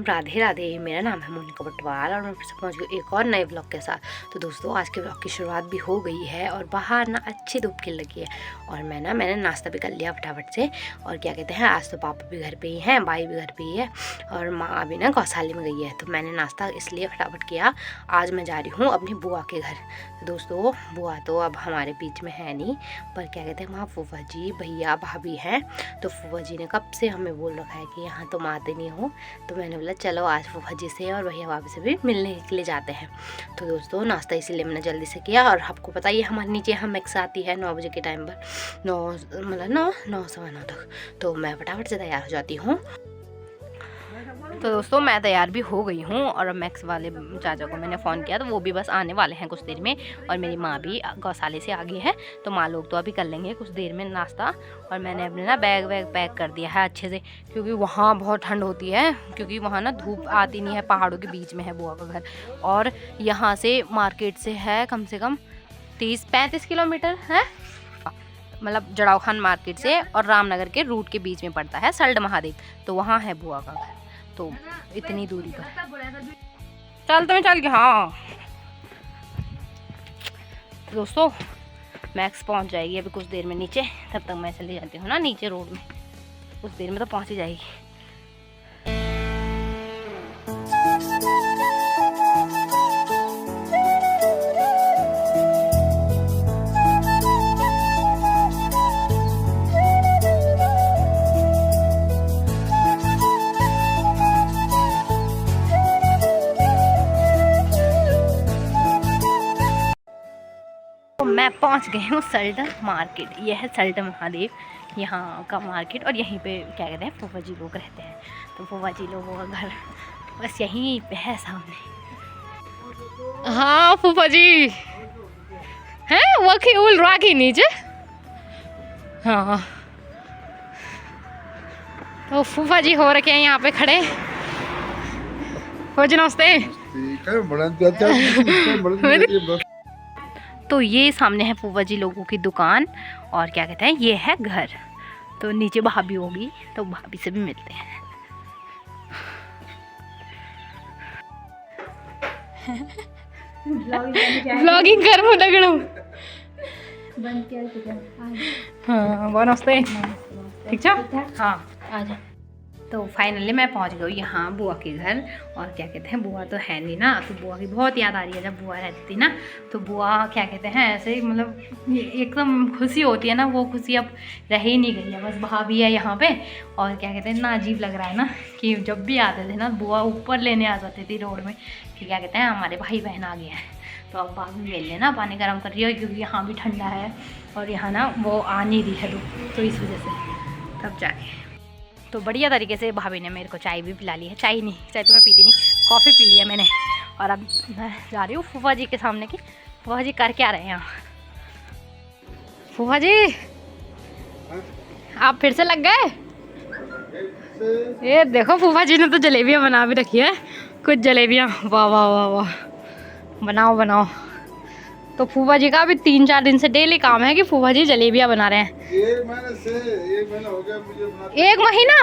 राधे राधे। मेरा नाम है मोनिका बटवाल और मैं फिर से पहुँच गई एक और नए ब्लॉग के साथ। तो दोस्तों आज के ब्लॉग की शुरुआत भी हो गई है और बाहर ना अच्छी धूप खिल लगी है और मैंने नाश्ता भी कर लिया फटाफट से। और क्या कहते हैं, आज तो पापा भी घर पे ही हैं, भाई भी घर पे ही है और माँ भी ना गौशाले में गई है। तो मैंने नाश्ता इसलिए फटाफट किया। आज मैं जा रही हूँ अपनी बुआ के घर। तो दोस्तों बुआ तो अब हमारे बीच में है नहीं, पर क्या कहते हैं वहाँ फूफा जी भैया भाभी हैं। तो फूफा जी ने कब से हमें बोल रखा है कि यहाँ तुम आते नहीं हो, तो मैंने बोला चलो आज फूफा जी से और भैया भाभी से भी मिलने के लिए जाते हैं। तो दोस्तों नाश्ता इसीलिए मैंने जल्दी से किया। और आपको पता ही हमारे नीचे हम मैक्स आती है 9 बजे के टाइम पर, 9 सवा 9 तक। तो मैं फटाफट से तैयार हो जाती हूँ। तो दोस्तों मैं तैयार भी हो गई हूँ और मैक्स वाले चाचा को मैंने फ़ोन किया, तो वो भी बस आने वाले हैं कुछ देर में। और मेरी माँ भी गौशाले से आ गई है, तो माँ लोग तो अभी कर लेंगे कुछ देर में नाश्ता। और मैंने अपने ना बैग वैग पैक कर दिया है अच्छे से, क्योंकि वहाँ बहुत ठंड होती है, क्योंकि वहाँ ना धूप आती नहीं है, पहाड़ों के बीच में है बुआ का घर। और यहाँ से मार्केट से है कम से कम 30-35 किलोमीटर है, मतलब जड़ाव खान मार्केट से और रामनगर के रूट के बीच में पड़ता है सल्ट महादेव। तो वहाँ है बुआ का घर, तो इतनी दूरी पर चल तुम्हें चल के। हाँ दोस्तों मैक्स पहुंच जाएगी अभी कुछ देर में नीचे, तब तक मैं चली जाती हूँ ना नीचे रोड में, कुछ देर में तो पहुंच ही जाएगी। मैं पहुंच गई हूँ सल्ट मार्केट। यह है सल्ट महादेव यहाँ का मार्केट, और यहीं पे क्या कहते हैं फूफा जी लोग रहते हैं। तो फूफा जी लोगों का घर बस यहीं पे है सामने। हाँ फूफा जी हैं वो खेल रहा के नीचे। हाँ तो फूफा जी हो रखे हैं यहाँ पे खड़े। फूफा जी नमस्ते। तो ये सामने है फूफा जी लोगों की दुकान और क्या कहते हैं ये है घर। तो नीचे भाभी होगी, तो भाभी से भी मिलते हैं। व्लॉगिंग कर मु लगणो। हाँ नमस्ते। ठीक है हाँ आजा। तो फाइनली मैं पहुंच गई यहाँ बुआ के घर। और क्या कहते हैं बुआ तो है नहीं ना, तो बुआ की बहुत याद आ रही है। जब बुआ रहती थी ना तो बुआ क्या कहते हैं ऐसे मतलब एकदम खुशी होती है ना, वो खुशी अब रह ही नहीं गई है। बस भाभी है यहाँ पे। और क्या कहते हैं ना अजीब लग रहा है ना कि जब भी आते थे ना बुआ ऊपर लेने आ जाती थी रोड में कि क्या कहते हैं हमारे भाई बहन आ गए हैं। तो अब भाभी ले लेना पानी गर्म कर रही है, क्योंकि यहाँ भी ठंडा है और यहाँ ना वो आ नहीं रही है तो इस वजह से तब जाके। तो बढ़िया तरीके से भाभी ने मेरे को चाय भी पिला ली है। चाय तो मैं पीती नहीं, कॉफ़ी पी ली है मैंने। और अब मैं जा रही हूँ फूफा जी के सामने की। फूफा जी कर क्या रहे हैं यहाँ? फूफा जी आप फिर से लग गए? ये देखो फूफा जी ने तो जलेबियाँ बना भी रखी है, कुछ जलेबियाँ। वाह वाह वाह वाह, बनाओ। तो फूफा जी का अभी 3-4 दिन से डेली काम है कि फूफा जी जलेबियाँ बना रहे हैं। 1 महीना हो गया मुझे बनाते। 1 महीना?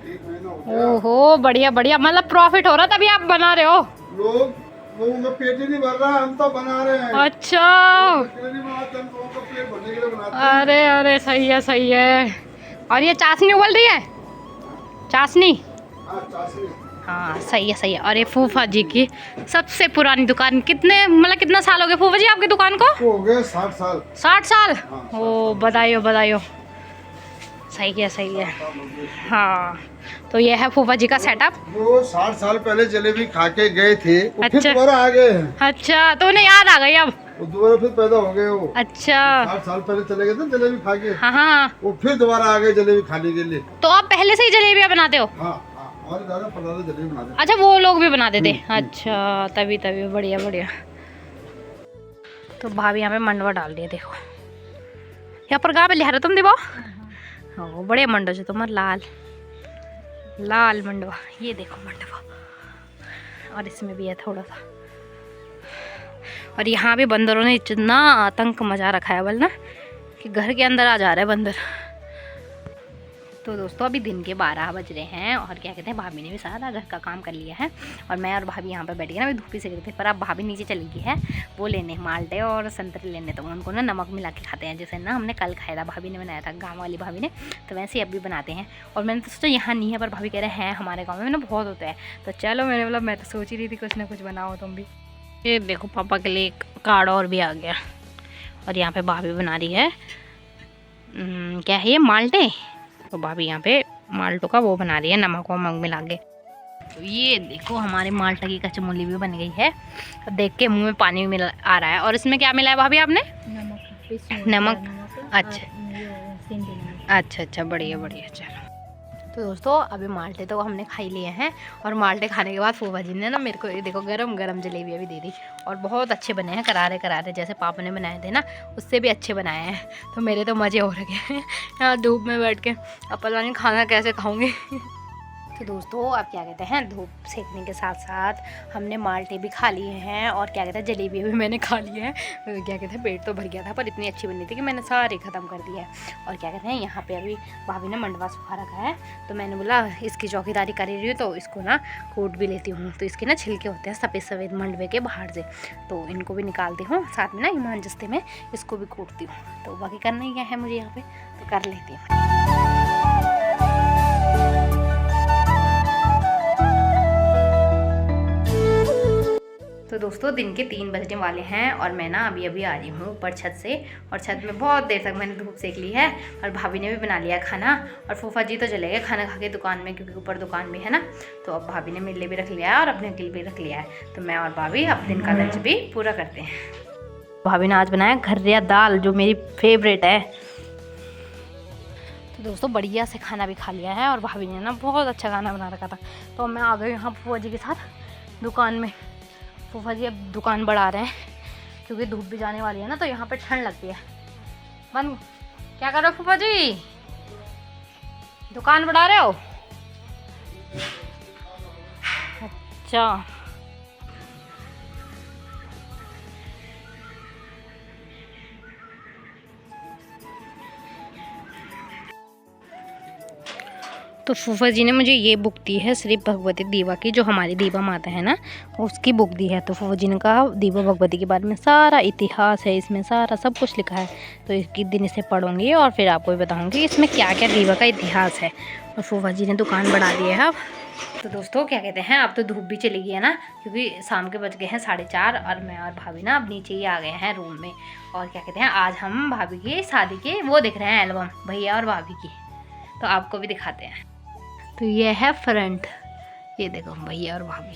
1 महीना हो गया। ओहो बढ़िया, मतलब प्रॉफिट हो रहा तभी आप बना रहे हो। लोगों का पेट ही नहीं भर रहा, हम तो बना रहे हैं। अच्छा पेट भरने के लिए बनाते हैं। अरे सही है। और ये चाशनी उबल रही है? चाशनी हाँ सही है। और ये फूफा जी की सबसे पुरानी दुकान। कितना साल हो गए फूफा जी आपकी दुकान को? हो गए 60 साल। 60 साल? हाँ, ओ बधाई। सही है। हाँ तो ये है फूफा जी का सेटअप। वो 60 साल पहले जलेबी खा के गए थे, अच्छा। फिर दोबारा आ गए हैं। अच्छा तो उन्हें याद आ गई अब? वो दोबारा फिर पैदा हो गए वो। अच्छा 60 साल पहले चले गए थे जलेबी खा के। हाँ वो फिर दोबारा आ गए जलेबी खाने के लिए। तो आप पहले से ही जलेबियाँ बनाते हो? हाँ और ज़्यादा पता जलेबी बनाते। अच्छा वो लोग भी बनाते थे? अच्छा तभी बढ़िया। तो भाभी यहाँ पे मंडवा डाल दिया, देखो यहाँ पर गाँव पे लिया रहा तुम देखो। हाँ बड़े मंडो से तुम्हारे लाल मंडवा। ये देखो मंडवा, और इसमें भी है थोड़ा सा। और यहाँ भी बंदरों ने इतना आतंक मचा रखा है बल ना कि घर के अंदर आ जा रहा है बंदर। तो दोस्तों अभी दिन के 12 बज रहे हैं और क्या कहते हैं भाभी ने भी सारा घर का काम कर लिया है और मैं और भाभी यहाँ पर बैठ गए ना, अभी धूप से गए थे, पर अब भाभी नीचे चली गई है वो लेने माल्टे और संतरे लेने। तो उनको ना नमक मिला के खाते हैं, जैसे ना हमने कल खाया था, भाभी ने बनाया था, गाँव वाली भाभी ने, तो वैसे ही अब भी बनाते हैं। और मैंने तो सोचा यहाँ नहीं है, पर भाभी कह रहे हैं हमारे गाँव में ना बहुत होता है, तो चलो मैंने बोला, मैं तो सोच ही रही थी कुछ ना कुछ बनाओ तुम भी। ये देखो पापा के लिए एक कार्ड और भी आ गया और यहाँ पे भाभी बना रही है क्या है ये, माल्टे। तो भाभी यहाँ पे माल्टों का वो बना रही है, नमक वमक मिला के। तो ये देखो हमारे माल्टा की कचमोली भी बन गई है, देख के मुंह में पानी भी मिला आ रहा है। और इसमें क्या मिला है भाभी आपने? नमक। अच्छा अच्छा, बढ़िया बढ़िया। चलो तो दोस्तों अभी माल्टे तो हमने खा ही लिए हैं और माल्टे खाने के बाद फूफा जी ने ना मेरे को ये देखो गरम गरम जलेबियाँ भी दे दी और बहुत अच्छे बने हैं, करारे करारे, जैसे पापा ने बनाए थे ना उससे भी अच्छे बनाए हैं। तो मेरे तो मज़े हो रखे हैं यहाँ धूप में बैठ के, अब पता नहीं खाना कैसे खाऊंगी। तो दोस्तों अब क्या कहते हैं धूप सेकने के साथ साथ हमने माल्टे भी खा लिए हैं और क्या कहते हैं जलेबी भी मैंने खा ली है। क्या कहते हैं पेट तो भर गया था, पर इतनी अच्छी बनी थी कि मैंने सारी ख़त्म कर दी है। और क्या कहते हैं यहाँ पे अभी भाभी ने मंडवा सुखा रखा है, तो मैंने बोला इसकी चौकीदारी कर रही हूँ तो इसको ना कूट भी लेती हूँ। तो इसके ना छिलके होते हैं सफ़ेद सफ़ेद मंडवे के बाहर से, तो इनको भी निकालती हूँ, साथ में ना ईमान जस्ते में इसको भी कूटती हूँ। तो बाकी करना ही क्या है मुझे यहाँ पर, तो कर लेती हूँ। तो दोस्तों दिन के 3 बजने वाले हैं और मैं ना अभी अभी आ रही हूँ ऊपर छत से, और छत में बहुत देर तक मैंने धूप सेक ली है और भाभी ने भी बना लिया खाना। और फूफा जी तो चले गए खाना खा के दुकान में, क्योंकि ऊपर दुकान भी है ना, तो अब भाभी ने मेरे लिए भी रख लिया है और अपने के लिए भी रख लिया है। तो मैं और भाभी अब दिन का लंच भी पूरा करते हैं। भाभी ने आज बनाया घर्रिया दाल, जो मेरी फेवरेट है। तो दोस्तों बढ़िया से खाना भी खा लिया है और भाभी ने ना बहुत अच्छा खाना बना रखा था। तो मैं आ गई यहाँ फूफा जी के साथ दुकान में। फूफा जी अब दुकान बढ़ा रहे हैं क्योंकि धूप भी जाने वाली है ना, तो यहाँ पे ठंड लगती है। बंद क्या कर रहे हो फूफा जी, दुकान बढ़ा रहे हो? अच्छा तो फूफा जी ने मुझे ये बुक दी है श्री भगवती दीवा की, जो हमारी दीवा माता है ना उसकी बुक दी है। तो फूफा जी ने कहा दीवा भगवती के बारे में सारा इतिहास है, इसमें सारा सब कुछ लिखा है, तो एक दिन इसे पढ़ूंगी और फिर आपको भी बताऊंगी इसमें क्या क्या दीवा का इतिहास है। और फूफा जी ने दुकान बढ़ा दी है अब। तो दोस्तों क्या कहते हैं अब तो धूप भी चली गई है ना, क्योंकि शाम के बज गए हैं 4:30 और मैं और भाभी ना अब नीचे ही आ गए हैं रूम में। और क्या कहते हैं आज हम भाभी की शादी के वो दिख रहे हैं एल्बम, भैया और भाभी की, तो आपको भी दिखाते हैं। तो ये है फ्रंट, ये देखो भैया और भाभी,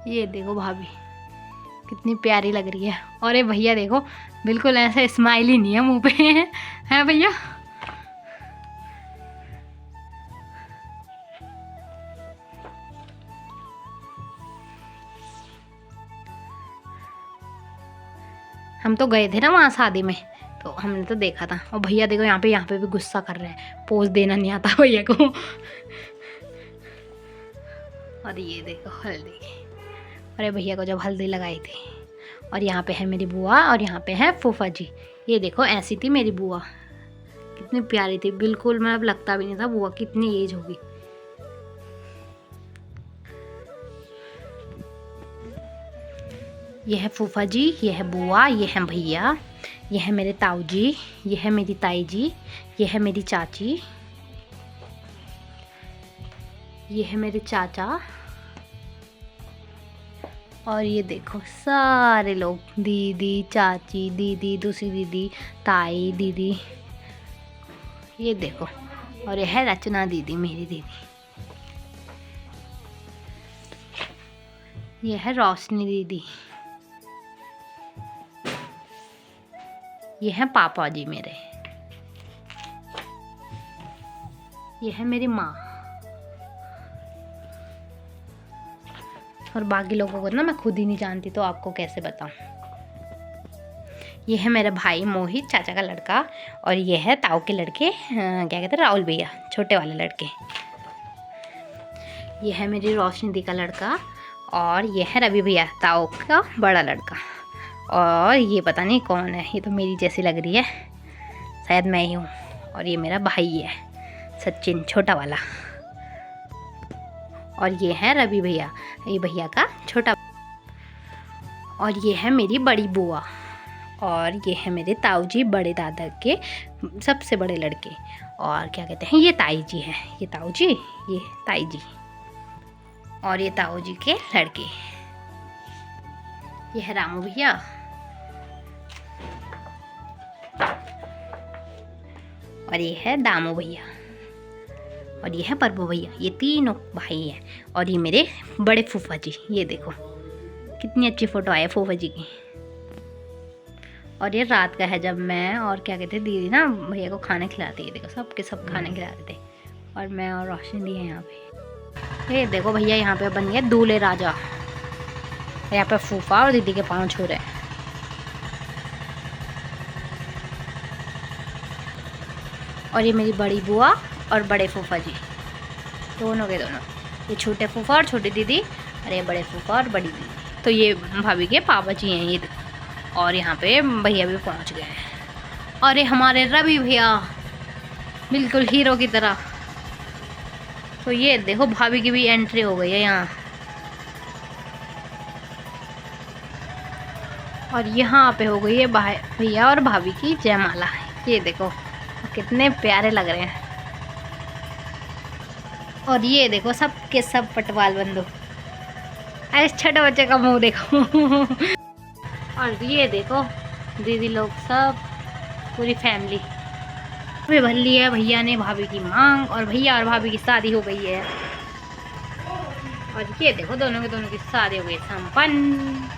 ये देखो भाभी कितनी प्यारी लग रही है। और ये भैया देखो बिल्कुल ऐसे स्माइल ही नहीं है मुंह पे है भैया। हम तो गए थे ना वहाँ शादी में, तो हमने तो देखा था। और भैया देखो यहाँ पे भी गुस्सा कर रहे हैं, पोज देना नहीं आता भैया को। और ये देखो हल्दी, अरे भैया को जब हल्दी लगाई थी। और यहाँ पे है मेरी बुआ और यहाँ पे है फूफा जी। ये देखो ऐसी थी मेरी बुआ, कितनी प्यारी थी, बिल्कुल मतलब लगता भी नहीं था बुआ कितनी एज होगी। ये है फूफा जी, ये है बुआ, ये है भैया, ये है मेरे ताऊ जी, ये है मेरी ताई जी, ये है मेरी चाची, ये है मेरे चाचा, और ये देखो सारे लोग, दीदी, चाची, दीदी, दूसरी दीदी, ताई, दीदी, ये देखो। और ये है रचना दीदी, मेरी दीदी, ये है रोशनी दीदी, ये है पापा जी मेरे, ये है मेरी माँ। और बाकी लोगों को ना मैं खुद ही नहीं जानती, तो आपको कैसे बताऊं। ये है मेरा भाई मोहित, चाचा का लड़का, और ये है ताऊ के लड़के, क्या कहते हैं, राहुल भैया, छोटे वाले लड़के। ये है मेरी रोशनी दी का लड़का, और ये है रवि भैया, ताऊ का बड़ा लड़का। और ये पता नहीं कौन है, ये तो मेरी जैसी लग रही है, शायद मैं ही हूँ। और ये मेरा भाई है सचिन, छोटा वाला। और ये है रवि भैया, ये भैया का छोटा। और ये है मेरी बड़ी बुआ। और ये है मेरे ताऊ जी, बड़े दादा के सबसे बड़े लड़के। और क्या कहते हैं, ये ताई जी हैं, ये ताऊ जी, ये ताई जी। और ये ताऊ जी के लड़के, ये है रामू भैया। और ये है दामू भैया। और ये है प्रभु भैया। ये तीनों भाई हैं। और ये मेरे बड़े फूफा जी, ये देखो कितनी अच्छी फ़ोटो आई है फूफा जी की। और ये रात का है जब मैं और क्या कहते हैं दीदी ना भैया को खाना खिलाती है। देखो सबके सब खाना खिलाते थे। और मैं और रोशनी दी है यहाँ पे। ये देखो भैया यहाँ पे बन गया दूल्हे राजा। यहाँ पे फूफा और दीदी के पाँव छू रहे हैं। और ये मेरी बड़ी बुआ और बड़े फूफा जी, दोनों के दोनों। ये छोटे फूफा और छोटी दीदी, और ये बड़े फूफा और बड़ी दीदी। तो ये भाभी के पापा जी हैं ये। और यहाँ पे भैया भी पहुँच गए हैं। और ये हमारे रवि भैया बिल्कुल हीरो की तरह। तो ये देखो भाभी की भी एंट्री हो गई है यहाँ। और यहाँ पे हो गई है भैया और भाभी की जयमाला। ये देखो कितने प्यारे लग रहे हैं। और ये देखो सब के सब पटवाल बंधु। अरे छोटे बच्चे का मुंह देखो। और ये देखो दीदी लोग सब, पूरी फैमिली भी भर ली है भैया ने भाभी की मांग। और भैया और भाभी की शादी हो गई है। और ये देखो दोनों की शादी हो गई संपन्न।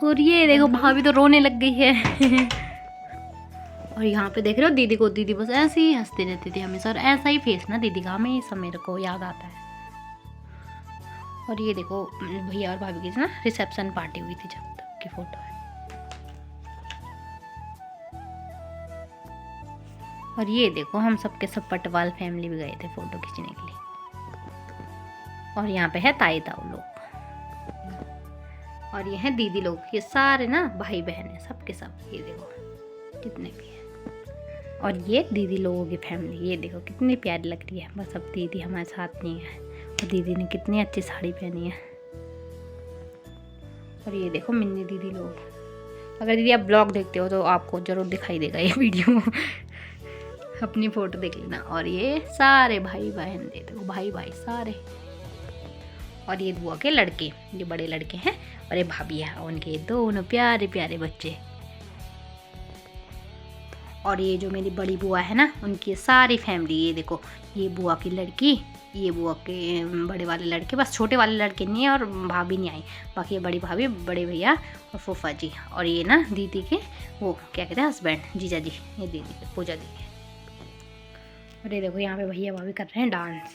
और ये देखो भाभी तो रोने लग गई है। और यहाँ पे देख रहे हो दीदी को, दीदी बस ऐसे ही हंसते रहती थी हमेशा। और ऐसा ही फेस ना दीदी का हमेशा मेरे को याद आता है। और ये देखो भैया और भाभी की ना रिसेप्शन पार्टी हुई थी जब तक की फोटो है। और ये देखो हम सबके सब पटवाल फैमिली भी गए थे फोटो खींचने के लिए। और यहाँ पे है ताई ताऊ लोग। और ये हैं दीदी लोग, ये सारे ना भाई बहन है सबके सब। ये देखो कितने भी हैं। और ये दीदी लोगों की फैमिली, ये देखो कितनी प्यारी लग रही है। बस अब दीदी हमारे साथ नहीं है। और दीदी ने कितनी अच्छी साड़ी पहनी है। और ये देखो मिन्नी दीदी लोग। अगर दीदी आप ब्लॉग देखते हो तो आपको ज़रूर दिखाई देगा ये वीडियो। अपनी फ़ोटो देख लेना। और ये सारे भाई बहन देखो, भाई भाई सारे। और ये बुआ के लड़के, ये बड़े लड़के हैं। और ये भाभी है, उनके दोनों प्यारे प्यारे बच्चे। और ये जो मेरी बड़ी बुआ है ना, उनकी सारी फैमिली। ये देखो ये बुआ की लड़की, ये बुआ के बड़े वाले लड़के, बस छोटे वाले लड़के नहीं है और भाभी नहीं आई। बाकी ये बड़ी भाभी, बड़े भैया और फूफा जी। और ये ना दीदी के वो क्या कहते हैं हस्बैंड, जीजा जी, ये दीदी के पूजा दीदी। और ये देखो यहाँ पे भैया भाभी कर रहे हैं डांस।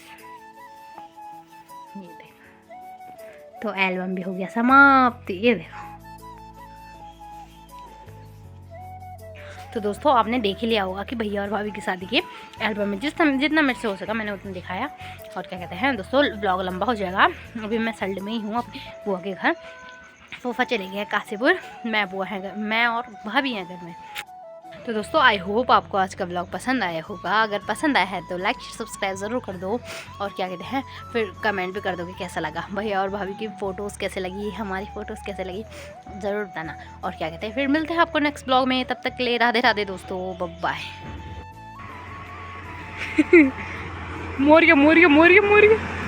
ये देखो तो एल्बम भी हो गया समाप्त। ये देखो तो दोस्तों आपने देख ही लिया होगा कि भैया और भाभी की शादी के एल्बम में जितना मेरे से हो सका मैंने उतना दिखाया। और क्या कहते हैं दोस्तों ब्लॉग लंबा हो जाएगा। अभी मैं सल्ड में ही हूँ अपनी बुआ के घर। फूफा चले गए काशीपुर, मैं और भाभी हैं घर में। तो दोस्तों आई होप आपको आज का ब्लॉग पसंद आया होगा। अगर पसंद आया है तो लाइक सब्सक्राइब ज़रूर कर दो। और क्या कहते हैं फिर कमेंट भी कर दो कि कैसा लगा, भैया और भाभी की फ़ोटोज़ कैसे लगी, हमारी फ़ोटोज़ कैसे लगी, ज़रूर बताना। और क्या कहते हैं फिर मिलते हैं आपको नेक्स्ट ब्लॉग में। तब तक के लिए राधे राधे दोस्तों, बाय। मोरिया मोरिया मोरिया मोरिया।